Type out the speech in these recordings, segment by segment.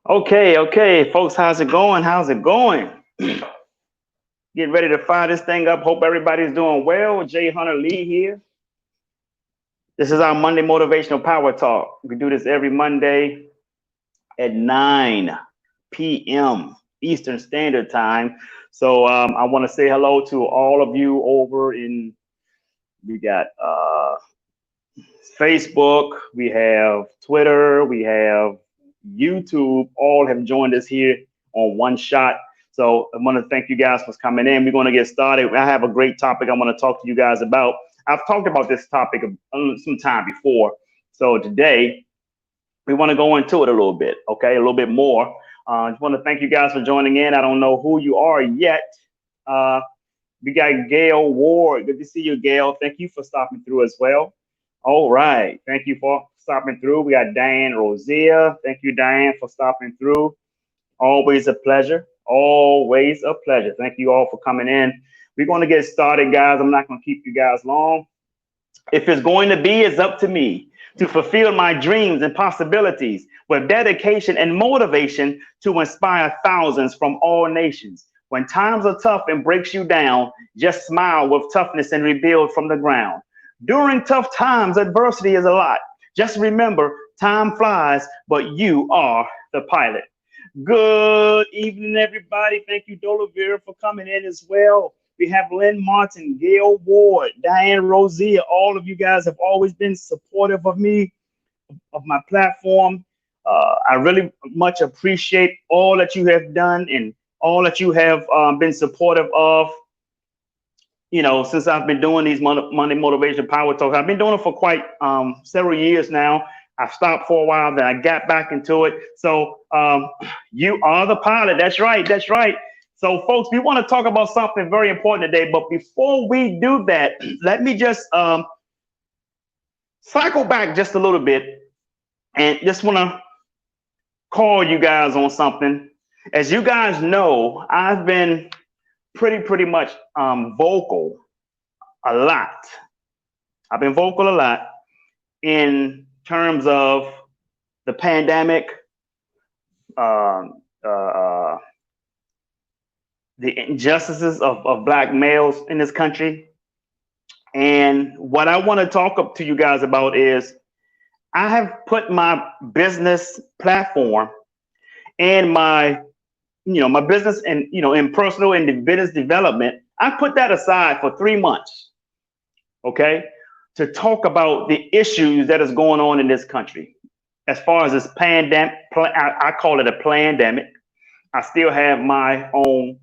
Okay, folks, how's it going? How's it going? Getting ready to fire this thing up. Hope everybody's doing well. Jay Hunter Lee here. This is our Monday Motivational Power Talk. We do this every Monday at 9 p.m. Eastern Standard Time. So I want to say hello to all of you over in, we got Facebook, we have Twitter, we have YouTube, all have joined us here on One Shot. So I want to thank you guys for coming in. We're going to get started. I have a great topic I want to talk to you guys about. I've talked about this topic some time before. So today we want to go into it a little bit, okay, a little bit more. I just want to thank you guys for joining in. I don't know who you are yet. Uh, we got Gail Ward. Good to see you, Gail. Thank you for stopping through as well. All right. Thank you for stopping through. We got Diane Rosier. Thank you, Diane, for stopping through. Always a pleasure. Always a pleasure. Thank you all for coming in. We're going to get started, guys. I'm not going to keep you guys long. If it's going to be, it's up to me to fulfill my dreams and possibilities with dedication and motivation to inspire thousands from all nations. When times are tough and breaks you down, just smile with toughness and rebuild from the ground. During tough times, adversity is a lot. Just remember, time flies, but you are the pilot. Good evening, everybody. Thank you, Dolavira, for coming in as well. We have Lynn Martin, Gail Ward, Diane Rosier. All of you guys have always been supportive of me, of my platform. I really much appreciate all that you have done and all that you have been supportive of. You know, since I've been doing these Monday Motivation Power Talks, I've been doing it for quite several years now. I stopped for a while, then I got back into it. So you are the pilot. That's right. That's right. So, folks, we want to talk about something very important today. But before we do that, let me just cycle back just a little bit and just want to call you guys on something. As you guys know, I've been pretty much vocal a lot. I've been vocal a lot in terms of the pandemic, um, uh, the injustices of black males in this country. And what I want to talk up to you guys about is I have put my business platform and my business and in personal and business development, I put that aside for 3 months, okay, to talk about the issues that is going on in this country. As far as this pandemic, I call it a plandemic. I still have my own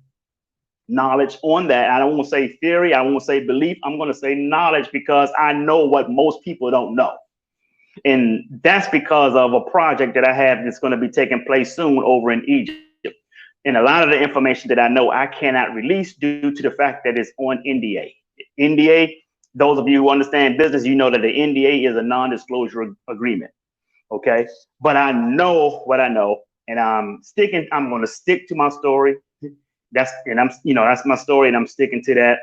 knowledge on that. I don't want to say theory. I won't say belief. I'm going to say knowledge because I know what most people don't know. And that's because of a project that I have that's going to be taking place soon over in Egypt. And a lot of the information that I know I cannot release due to the fact that it's on NDA. NDA, those of you who understand business, you know that the NDA is a non-disclosure agreement. Okay. But I know what I know, and I'm going to stick to my story. That's my story, and I'm sticking to that.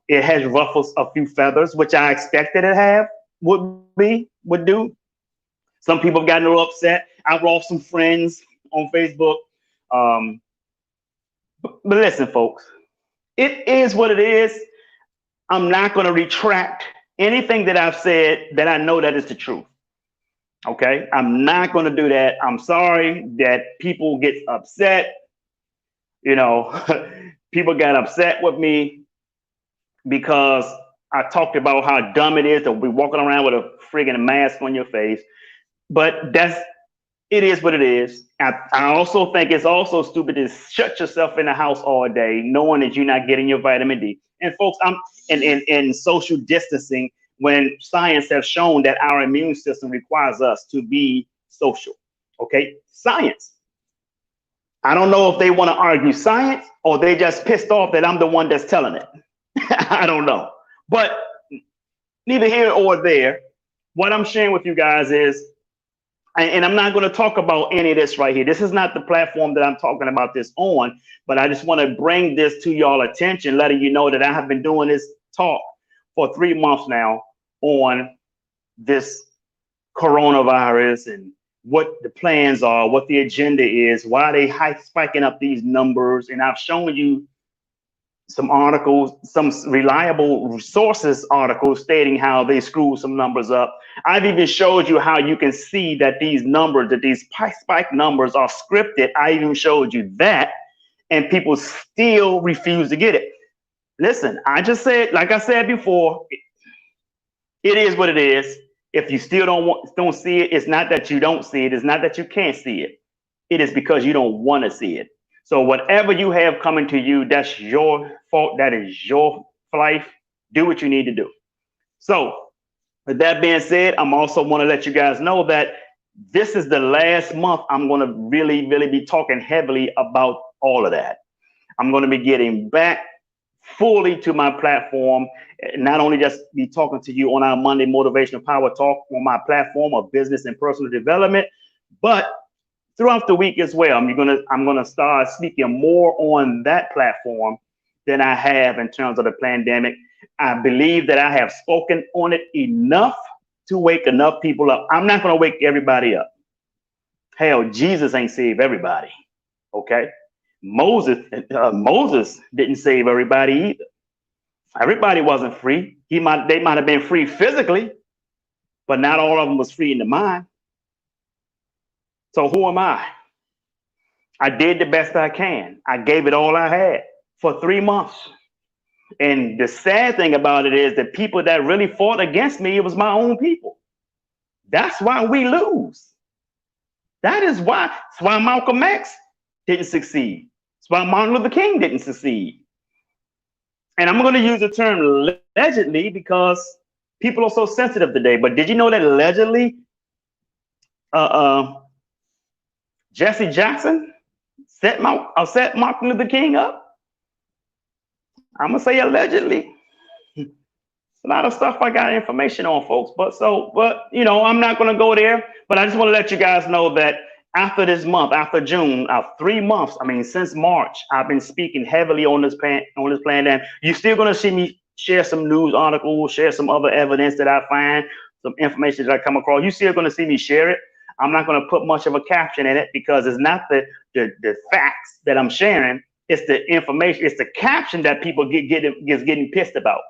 It has ruffles a few feathers, which I expected it have would do. Some people have gotten a little upset. I lost some friends on Facebook. But listen, folks, it is what it is. I'm not going to retract anything that I've said that I know that is the truth. Okay, I'm not going to do that. I'm sorry that people get upset. You know, people got upset with me because I talked about how dumb it is to be walking around with a friggin' mask on your face. But it is what it is. I also think it's also stupid to shut yourself in the house all day, knowing that you're not getting your vitamin D. And folks, I'm in social distancing when science has shown that our immune system requires us to be social. Okay, science. I don't know if they want to argue science or they just pissed off that I'm the one that's telling it. I don't know. But neither here or there. What I'm sharing with you guys is, and I'm not going to talk about any of this right here. This is not the platform that I'm talking about this on, but I just want to bring this to y'all attention, letting you know that I have been doing this talk for 3 months now on this coronavirus and what the plans are, what the agenda is, why they high spiking up these numbers. And I've shown you some articles, some reliable sources articles stating how they screw some numbers up. I've even showed you how you can see that these numbers, that these spike numbers are scripted. I even showed you that, and people still refuse to get it. Listen, I just said, like I said before, it is what it is. If you still don't see it, it's not that you don't see it. It's not that you can't see it. It is because you don't want to see it. So whatever you have coming to you, that's your fault. That is your life. Do what you need to do. So with that being said, I'm also want to let you guys know that this is the last month I'm going to really, really be talking heavily about all of that. I'm going to be getting back fully to my platform, not only just be talking to you on our Monday Motivational Power Talk on my platform of business and personal development, but throughout the week as well. I'm gonna start speaking more on that platform than I have in terms of the pandemic. I believe that I have spoken on it enough to wake enough people up. I'm not gonna wake everybody up. Hell, Jesus ain't saved everybody. Okay, Moses didn't save everybody either. Everybody wasn't free. They might have been free physically, but not all of them was free in the mind. So who am I? I did the best I can. I gave it all I had for 3 months. And the sad thing about it is that people that really fought against me, it was my own people. That's why we lose. That's why Malcolm X didn't succeed. That's why Martin Luther King didn't succeed. And I'm going to use the term allegedly because people are so sensitive today. But did you know that allegedly Jesse Jackson set Martin Luther King up? I'm going to say allegedly. A lot of stuff I got information on, folks. But I'm not going to go there. But I just want to let you guys know that after this month, after June, 3 months, I mean, since March, I've been speaking heavily on this plan. And you're still going to see me share some news articles, share some other evidence that I find, some information that I come across. You're still going to see me share it. I'm not going to put much of a caption in it because it's not the facts that I'm sharing. It's the information. It's the caption that people gets getting pissed about.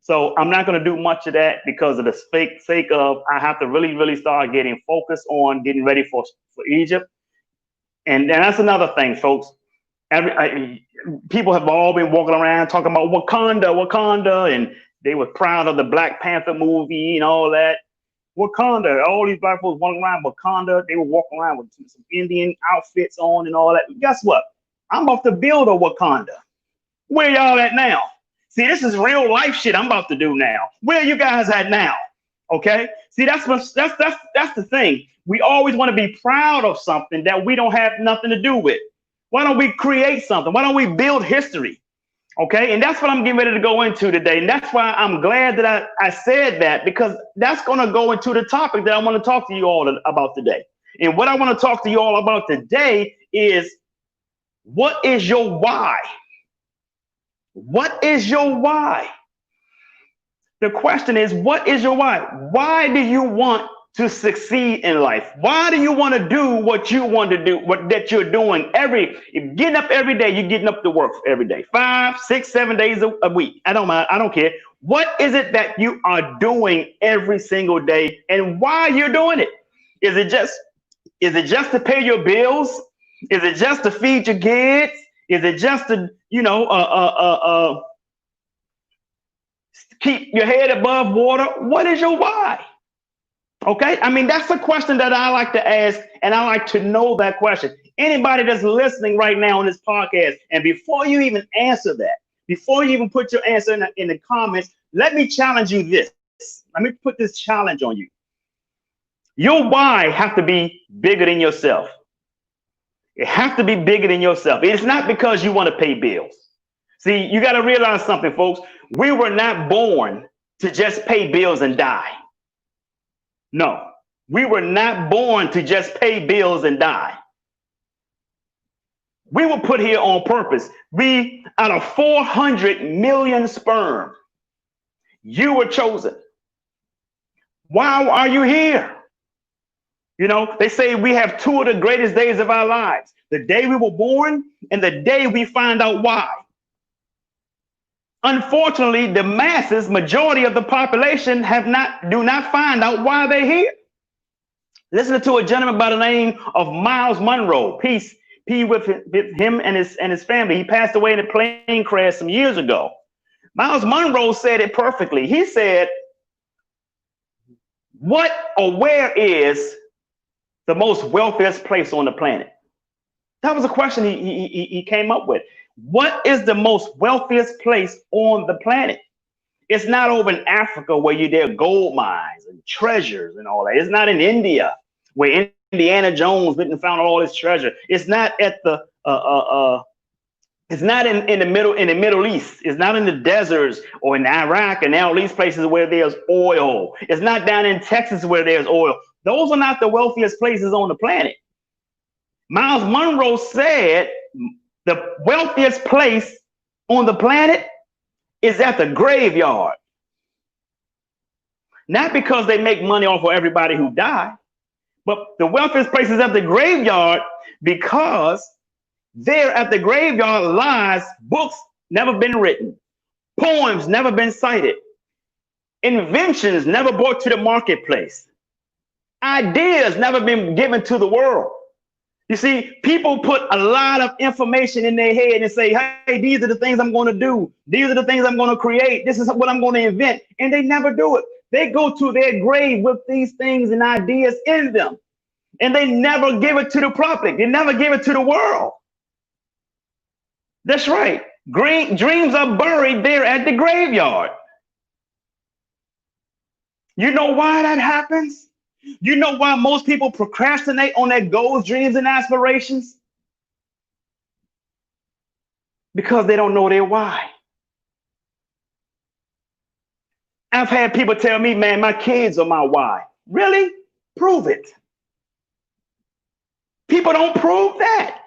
So I'm not going to do much of that because of the sake of I have to really, really start getting focused on getting ready for Egypt. And that's another thing, folks. People have all been walking around talking about Wakanda, and they were proud of the Black Panther movie and all that. Wakanda, all these black folks walking around Wakanda. They were walking around with some Indian outfits on and all that. Guess what? I'm about to build a Wakanda. Where y'all at now? See, this is real life shit I'm about to do now. Where you guys at now? Okay. See, that's the thing. We always want to be proud of something that we don't have nothing to do with. Why don't we create something? Why don't we build history? Okay. And that's what I'm getting ready to go into today. And that's why I'm glad that I said that, because that's going to go into the topic that I want to talk to you all about today. And what I want to talk to you all about today is, what is your why? What is your why? The question is, what is your why? Why do you want to succeed in life? Why do you want to do what you want to do, that you're doing getting up every day? You're getting up to work every day, 5, 6, 7 days a week. I don't mind. I don't care. What is it that you are doing every single day, and why you're doing it? Is it just to pay your bills? Is it just to feed your kids? Is it just to, keep your head above water? What is your why? Okay. I mean, that's a question that I like to ask, and I like to know that question. Anybody that's listening right now on this podcast, and before you even answer that, before you even put your answer in the comments, let me challenge you this. Let me put this challenge on you. Your why have to be bigger than yourself. It has to be bigger than yourself. It's not because you want to pay bills. See, you got to realize something, folks. We were not born to just pay bills and die. No, we were not born to just pay bills and die. We were put here on purpose. Out of 400 million sperm, you were chosen. Why are you here? You know, they say we have two of the greatest days of our lives: the day we were born and the day we find out why. Unfortunately, the masses, majority of the population, do not find out why they're here. Listen to a gentleman by the name of Miles Monroe. Peace be with him and his family. He passed away in a plane crash some years ago. Miles Monroe said it perfectly. He said, "What or where is the most wealthiest place on the planet?" That was a question he came up with. What is the most wealthiest place on the planet? It's not over in Africa where there are gold mines and treasures and all that. It's not in India where Indiana Jones went and found all his treasure. It's not at it's not in the Middle East. It's not in the deserts or in Iraq and all these places where there's oil. It's not down in Texas where there's oil. Those are not the wealthiest places on the planet. Miles Monroe said the wealthiest place on the planet is at the graveyard. Not because they make money off of everybody who died, but the wealthiest place is at the graveyard because there at the graveyard lies books never been written, poems never been cited, inventions never brought to the marketplace, ideas never been given to the world. You see, people put a lot of information in their head and say, hey, these are the things I'm going to do. These are the things I'm going to create. This is what I'm going to invent. And they never do it. They go to their grave with these things and ideas in them. And they never give it to the public. They never give it to the world. That's right. Dreams are buried there at the graveyard. You know why that happens? You know why most people procrastinate on their goals, dreams, and aspirations? Because they don't know their why. I've had people tell me, man, my kids are my why. Really? Prove it. People don't prove that.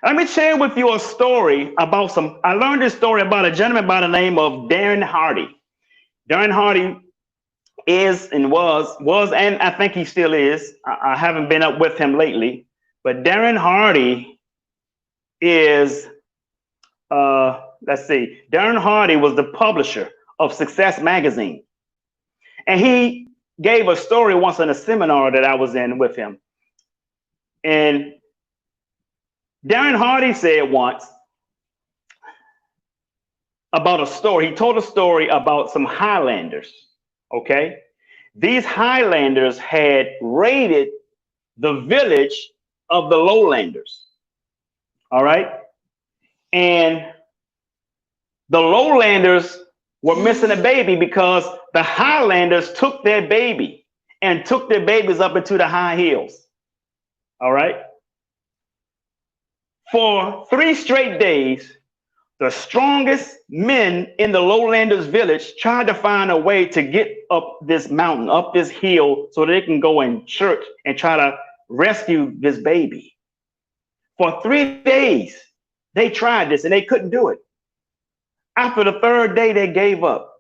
Let me share with you a story about I learned this story about a gentleman by the name of Darren Hardy. Darren Hardy is and was, and I think he still is. I haven't been up with him lately, but Darren Hardy is, let's see, Darren Hardy was the publisher of Success Magazine. And he gave a story once in a seminar that I was in with him. And Darren Hardy said once about a story. He told a story about some Highlanders. Okay, these Highlanders had raided the village of the Lowlanders. All right, and the Lowlanders were missing a baby because the Highlanders took their baby and took their babies up into the high hills. All right, for 3 straight days, the strongest men in the Lowlanders village tried to find a way to get up this mountain, up this hill, so they can go in church and try to rescue this baby. For 3 days, they tried this and they couldn't do it. After the 3rd day, they gave up.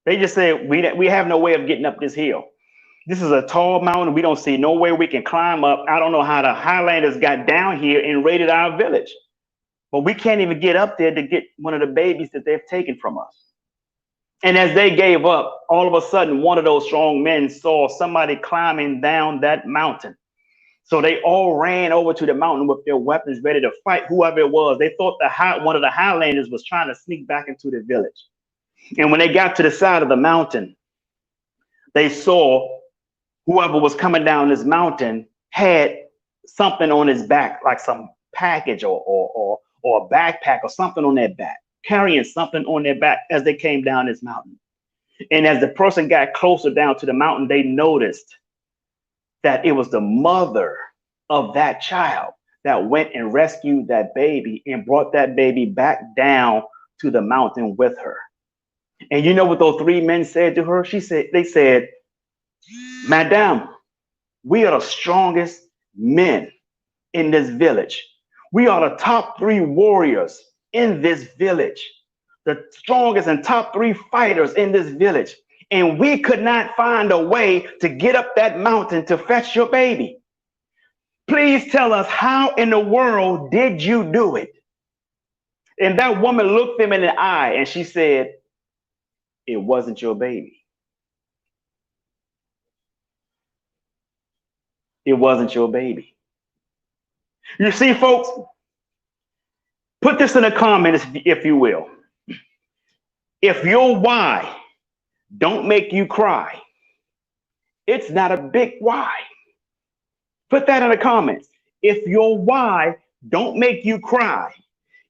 They just said, we have no way of getting up this hill. This is a tall mountain. We don't see no way we can climb up. I don't know how the Highlanders got down here and raided our village. But we can't even get up there to get one of the babies that they've taken from us. And as they gave up, all of a sudden, one of those strong men saw somebody climbing down that mountain. So they all ran over to the mountain with their weapons ready to fight whoever it was. They thought one of the Highlanders was trying to sneak back into the village. And when they got to the side of the mountain, they saw whoever was coming down this mountain had something on his back, like some package or a backpack or something on their back, carrying something on their back as they came down this mountain. And as the person got closer down to the mountain, they noticed that it was the mother of that child that went and rescued that baby and brought that baby back down to the mountain with her. And you know what those 3 men said to her? They said, Madame, we are the strongest men in this village. We are the top 3 warriors in this village, the strongest and top 3 fighters in this village. and we could not find a way to get up that mountain to fetch your baby. Please tell us, how in the world did you do it? And that woman looked him in the eye and she said, it wasn't your baby. It wasn't your baby. You see, folks, put this in the comments if you will. If your why don't make you cry, it's not a big why. Put that in the comments. If your why don't make you cry,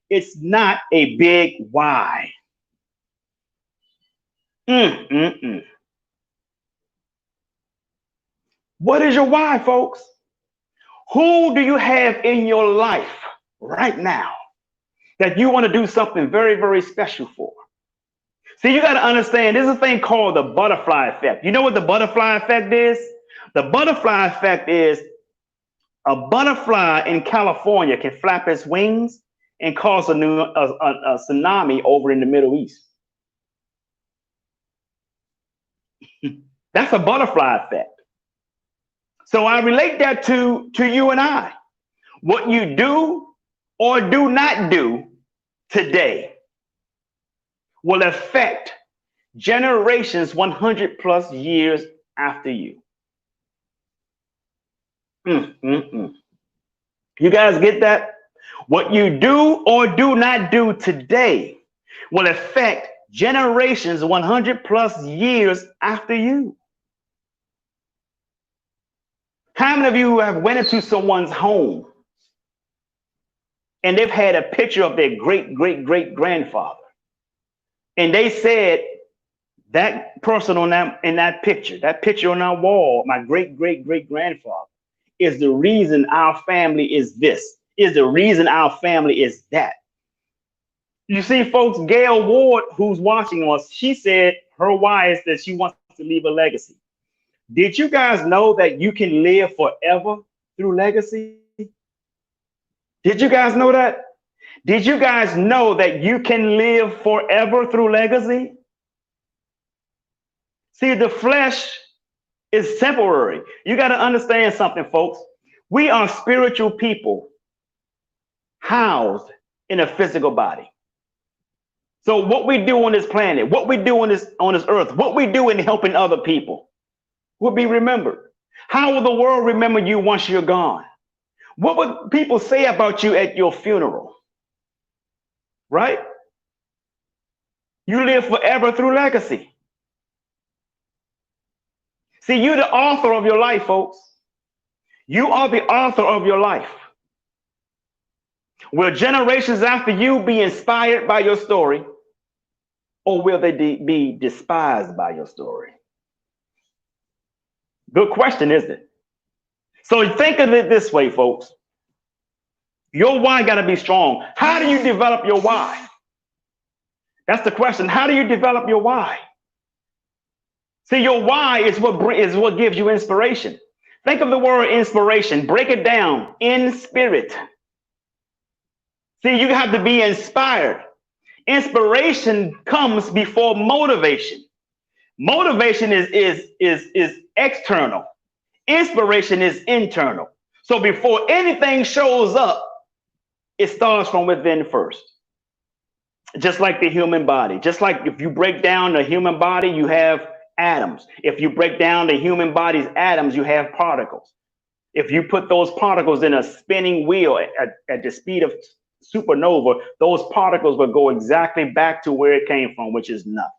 it's not a big why. Mm-mm-mm. What is your why, folks? Who do you have in your life right now that you want to do something very, very special for? See, you got to understand, there's a thing called the butterfly effect. You know what the butterfly effect is? The butterfly effect is a butterfly in California can flap its wings and cause a tsunami over in the Middle East. That's a butterfly effect. So I relate that to you and I. What you do or do not do today will affect generations 100 plus years after you. You guys get that? What you do or do not do today will affect generations 100 plus years after you. How many of you have went into someone's home and they've had a picture of their great, great, great grandfather? And they said, that person on that picture on our wall, my great, great, great grandfather, is the reason our family is this, is the reason our family is that. You see, folks, Gail Ward, who's watching us, she said her why is that she wants to leave a legacy. Did you guys know that you can live forever through legacy? Did you guys know that? Did you guys know that you can live forever through legacy? See, the flesh is temporary. You got to understand something, folks. We are spiritual people housed in a physical body. So what we do on this planet, what we do on this earth, what we do in helping other people will be remembered. How will the world remember you once you're gone? What would people say about you at your funeral? Right? You live forever through legacy. See, you're the author of your life, folks. You are the author of your life. Will generations after you be inspired by your story, or will they be despised by your story? Good question, isn't it? So think of it this way, folks. Your why got to be strong. How do you develop your why? That's the question. How do you develop your why? See, your why is what gives you inspiration. Think of the word inspiration. Break it down. In spirit. See, you have to be inspired. Inspiration comes before motivation. Motivation is external. Inspiration is internal. So before anything shows up, it starts from within first. Just like the human body. Just like if you break down the human body, you have atoms. If you break down the human body's atoms, you have particles. If you put those particles in a spinning wheel at the speed of supernova, those particles will go exactly back to where it came from, which is nothing.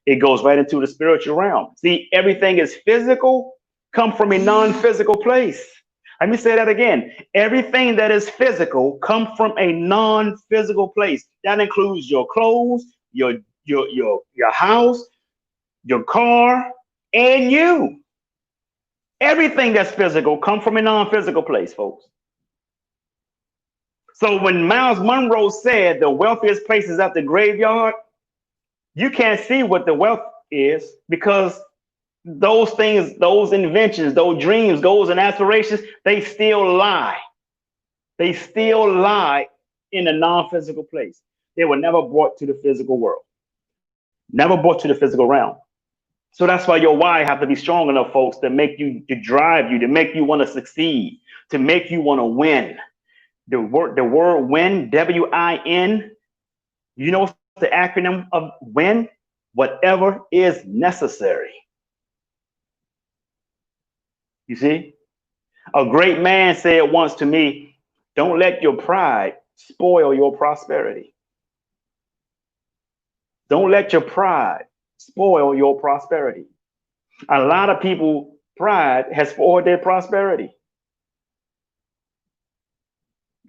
It goes right into the spiritual realm. See, everything is physical, come from a non-physical place. Let me say that again. Everything that is physical come from a non-physical place. That includes your clothes, your house, your car, and you. Everything that's physical come from a non-physical place, folks. So when Miles Monroe said the wealthiest place is at the graveyard, you can't see what the wealth is because those things, those inventions, those dreams, goals, and aspirations, they still lie. They still lie in a non-physical place. They were never brought to the physical world, never brought to the physical realm. So that's why your why have to be strong enough, folks, to make you, to drive you, to make you want to succeed, to make you want to win. The word win, WIN, you know what's the acronym of win? Whatever is necessary. You see? A great man said once to me, don't let your pride spoil your prosperity. Don't let your pride spoil your prosperity. A lot of people, pride has spoiled their prosperity.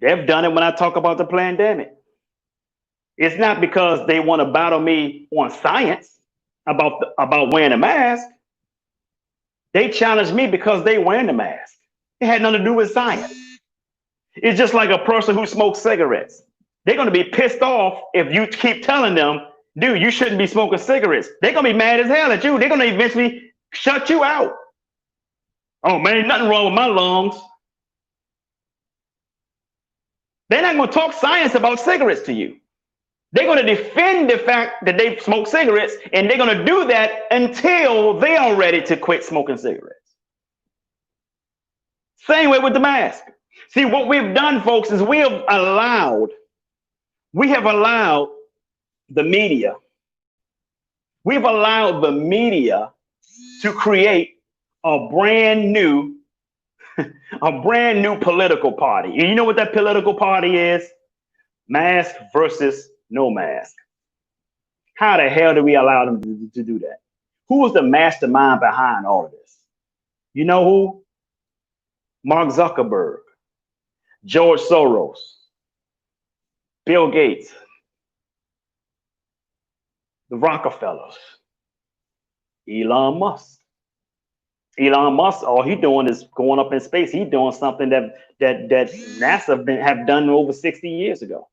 They've done it when I talk about the pandemic. It's not because they want to battle me on science about wearing a mask. They challenged me because they wearing the mask. It had nothing to do with science. It's just like a person who smokes cigarettes. They're going to be pissed off if you keep telling them, dude, you shouldn't be smoking cigarettes. They're going to be mad as hell at you. They're going to eventually shut you out. Oh, man, ain't nothing wrong with my lungs. They're not going to talk science about cigarettes to you. They're going to defend the fact that they smoke cigarettes, and they're going to do that until they are ready to quit smoking cigarettes. Same way with the mask. See, what we've done, folks, is we have allowed the media, we've allowed the media to create a brand new, a brand new political party. And you know what that political party is? Mask versus no mask. How the hell did we allow them to do that? Who was the mastermind behind all of this? You know who? Mark Zuckerberg, George Soros, Bill Gates, the Rockefellers, Elon Musk. Elon Musk, all he doing is going up in space. He's doing something that NASA have done over 60 years ago.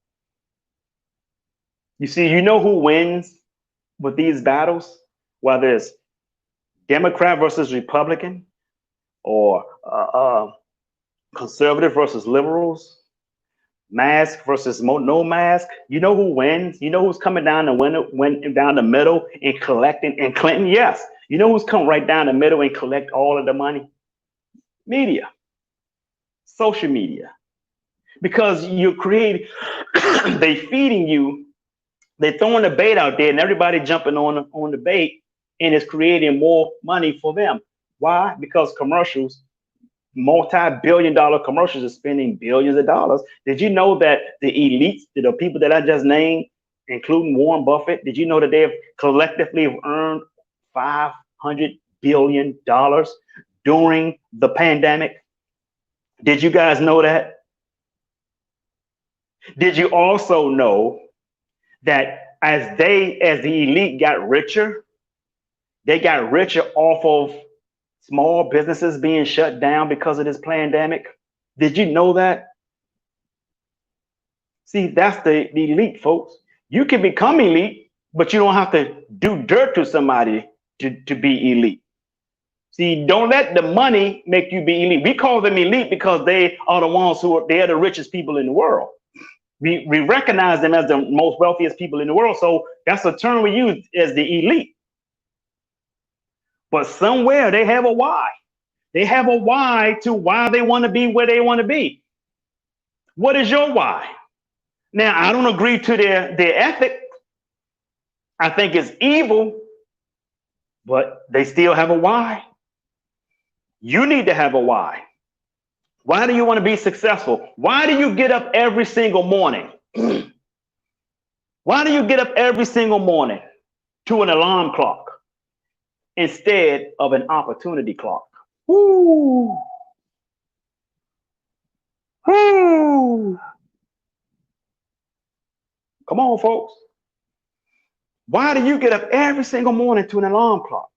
You see, you know who wins with these battles, whether it's Democrat versus Republican, or conservative versus liberals, mask versus no mask. You know who wins? You know who's coming down down the middle and collecting? And Clinton, yes. You know who's come right down the middle and collect all of the money? Media, social media, because you create, they feeding you, they're throwing the bait out there, and everybody jumping on the bait, and it's creating more money for them. Why? Because commercials, multi-billion-dollar commercials, are spending billions of dollars. Did you know that the elites, the people that I just named, including Warren Buffett, did you know that they have collectively earned $500 billion during the pandemic? Did you guys know that? Did you also know that as the elite got richer, they got richer off of small businesses being shut down because of this pandemic? Did you know that? See, that's the elite, folks. You can become elite, but you don't have to do dirt to somebody to be elite. See, don't let the money make you be elite. We call them elite because they are the ones they're the richest people in the world. We recognize them as the most wealthiest people in the world. So that's a term we use as the elite. But somewhere they have a why. They have a why to why they want to be where they want to be. What is your why? Now, I don't agree to their ethic. I think it's evil, but they still have a why. You need to have a why. Why do you want to be successful? Why do you get up every single morning? Why do you get up every single morning to an alarm clock instead of an opportunity clock? Woo! Woo! Come on, folks. Why do you get up every single morning to an alarm clock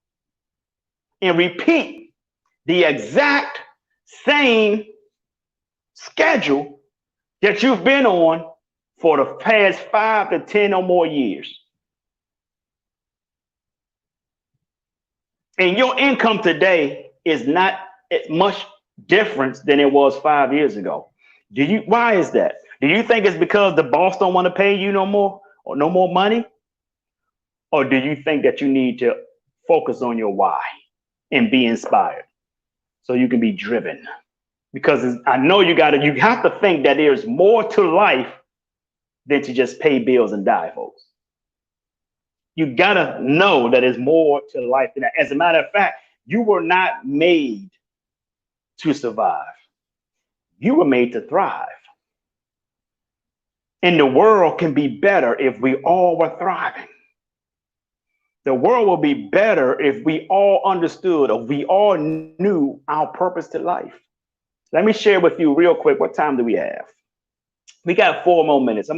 and repeat the exact same schedule that you've been on for the past 5 to 10 or more years? And your income today is not as much difference than it was 5 years ago. Why is that? Do you think it's because the boss don't want to pay you no more or no more money? Or do you think that you need to focus on your why and be inspired so you can be driven. Because I know you have to think that there's more to life than to just pay bills and die, folks. You gotta know that there's more to life than that. As a matter of fact, you were not made to survive. You were made to thrive. And the world can be better if we all were thriving. The world will be better if we all understood or we all knew our purpose to life. Let me share with you real quick. What time do we have? We got 4 more minutes. At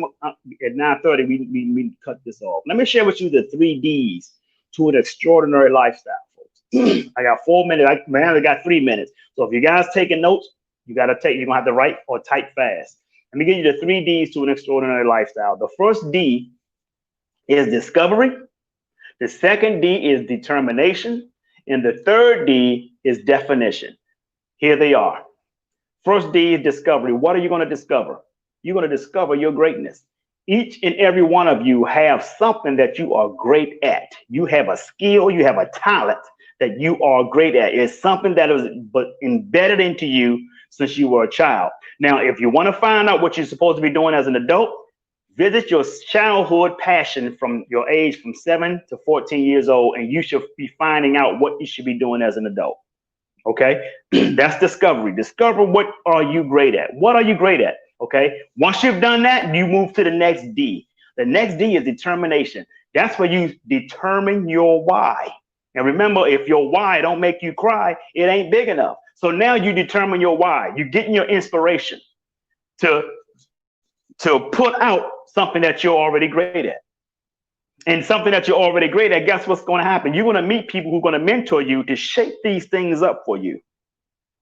9:30. We cut this off. Let me share with you the 3 Ds to an extraordinary lifestyle, folks. I got 4 minutes. I got 3 minutes. So if you guys taking notes, you're gonna have to write or type fast. Let me give you the 3 Ds to an extraordinary lifestyle. The first D is discovery. The second D is determination. And the third D is definition. Here they are. First D is discovery. What are you going to discover? You're going to discover your greatness. Each and every one of you have something that you are great at. You have a skill, you have a talent that you are great at. It's something that is embedded into you since you were a child. Now, if you want to find out what you're supposed to be doing as an adult, visit your childhood passion from your age from 7 to 14 years old, and you should be finding out what you should be doing as an adult. Okay, that's discovery. Discover what are you great at. What are you great at? Okay, once you've done that, you move to the next D. The next D is determination. That's where you determine your why. And remember, if your why don't make you cry, it ain't big enough. So now you determine your why. You're getting your inspiration to put out something that you're already great at. And something that you're already great at, guess what's going to happen? You're going to meet people who are going to mentor you to shape these things up for you.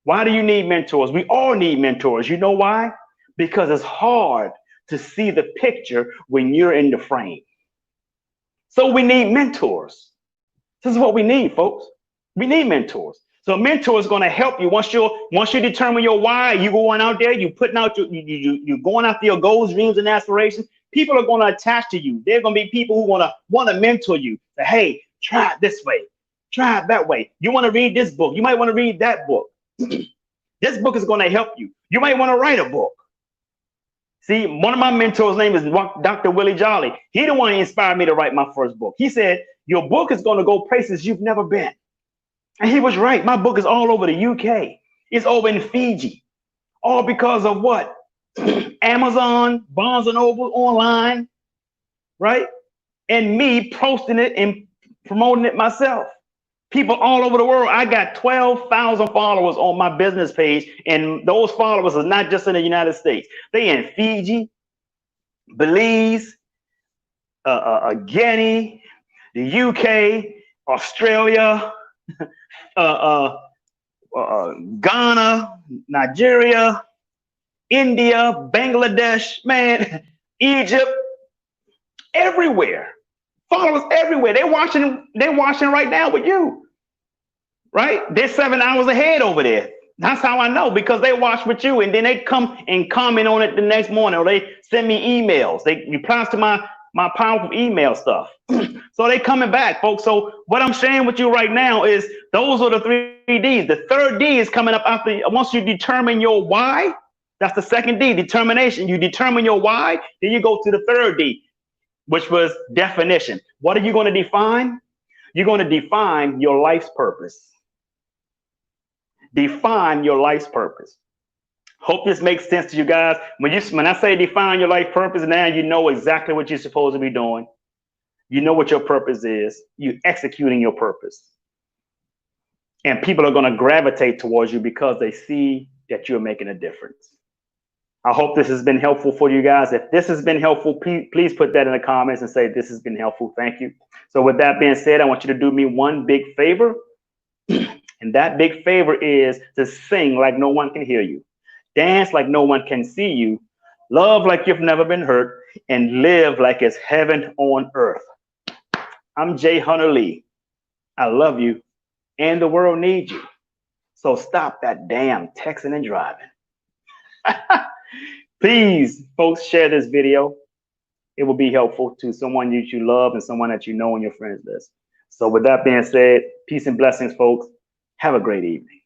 Why do you need mentors? We all need mentors. You know why? Because it's hard to see the picture when you're in the frame. So we need mentors. This is what we need, folks. We need mentors. So a mentor is going to help you once you determine your why. You going out there, you putting out you're going after your goals, dreams, and aspirations. People are going to attach to you. They're going to be people who want to mentor you. Say, hey, try it this way, try it that way. You want to read this book? You might want to read that book. This book is going to help you. You might want to write a book. See, one of my mentors' name is Dr. Willie Jolly. He the one who inspired me to write my first book. He said, your book is going to go places you've never been. And he was right. My book is all over the UK. It's over in Fiji. All because of what? Amazon, Barnes & Noble, online, right? And me posting it and promoting it myself. People all over the world. I got 12,000 followers on my business page, and those followers are not just in the United States. They in Fiji, Belize, Guinea, the UK, Australia, Ghana, Nigeria, India, Bangladesh, man, Egypt, everywhere. Followers everywhere. They're watching right now with you. Right? They're 7 hours ahead over there. That's how I know, because they watch with you, and then they come and comment on it the next morning, or they send me emails. They reply to my powerful email stuff. So they coming back, folks. So what I'm sharing with you right now is those are the 3 Ds. The third D is coming up after once you determine your why. That's the second D, determination. You determine your why, then you go to the third D, which was definition. What are you going to define? You're going to define your life's purpose. Define your life's purpose. Hope this makes sense to you guys. When I say define your life purpose, now you know exactly what you're supposed to be doing. You know what your purpose is. You're executing your purpose. And people are going to gravitate towards you because they see that you're making a difference. I hope this has been helpful for you guys. If this has been helpful, please put that in the comments and say this has been helpful. Thank you. So with that being said, I want you to do me one big favor. And that big favor is to sing like no one can hear you. Dance like no one can see you. Love like you've never been hurt. And live like it's heaven on earth. I'm Jay Hunter Lee. I love you. And the world needs you. So stop that damn texting and driving. Please, folks, share this video. It will be helpful to someone that you love and someone that you know on your friends list. So with that being said, peace and blessings, folks. Have a great evening.